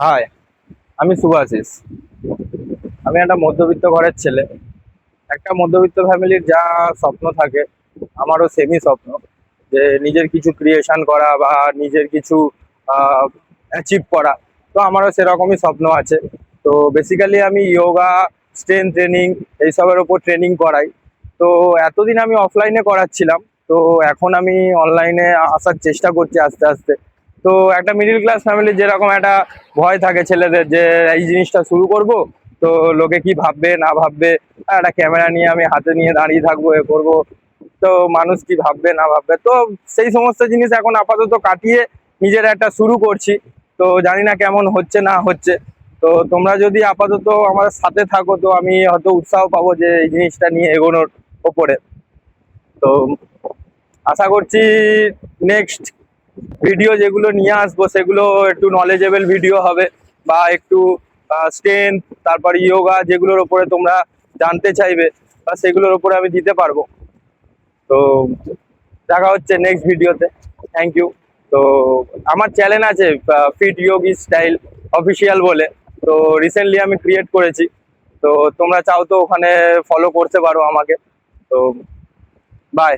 High, আমি শুভাশিস। আমি একটা মধ্যবিত্ত ঘরের ছেলে। একটা মধ্যবিত্ত ফ্যামিলির যা স্বপ্ন থাকে, আমারও সেমই স্বপ্ন, যে নিজের কিছু ক্রিয়েশন করা বা নিজের কিছু অ্যাচিভ করা। তো আমারও সেরকমই স্বপ্ন আছে। তো বেসিক্যালি আমি যোগা, স্ট্রেংথ ট্রেনিং এইসবের ওপর ট্রেনিং করাই। তো এতদিন আমি অফলাইনে করাচ্ছিলাম। তো এখন আমি অনলাইনে আসার চেষ্টা করছি আস্তে আস্তে। তো একটা মিডিল ক্লাস ফ্যামিলির যেরকম একটা ভয় থাকে ছেলেদের, যে এই জিনিসটা শুরু করব, তো লোকে কি ভাববে না ভাববে, একটা ক্যামেরা নিয়ে আমি হাতে নিয়ে দাঁড়িয়ে থাকবো, এ করবো, তো মানুষ কি ভাববে না ভাববে। তো সেই সমস্ত জিনিস এখন আপাতত কাটিয়ে নিজের একটা শুরু করছি। তো জানি না কেমন হচ্ছে না হচ্ছে। তো তোমরা যদি আপাতত আমার সাথে থাকো, তো আমি হয়তো উৎসাহ পাবো যে এই জিনিসটা নিয়ে এগোনোর ওপরে। তো আশা করছি নেক্সট ভিডিও যেগুলো নিয়ে আসবো সেগুলো একটু নলেজেবল ভিডিও হবে, বা একটু স্ট্রেংথ, তারপর ইয়োগা, যেগুলোর উপরে তোমরা জানতে চাইবে, বা সেগুলোর উপরে আমি দিতে পারবো। তো দেখা হচ্ছে নেক্সট ভিডিওতে। Thank you. তো আমার চ্যানেল আছে ফিট যোগী স্টাইল অফিসিয়াল বলে। তো রিসেন্টলি আমি ক্রিয়েট করেছি। তো তোমরা চাও তো ওখানে ফলো করতে পারো আমাকে। তো বাই।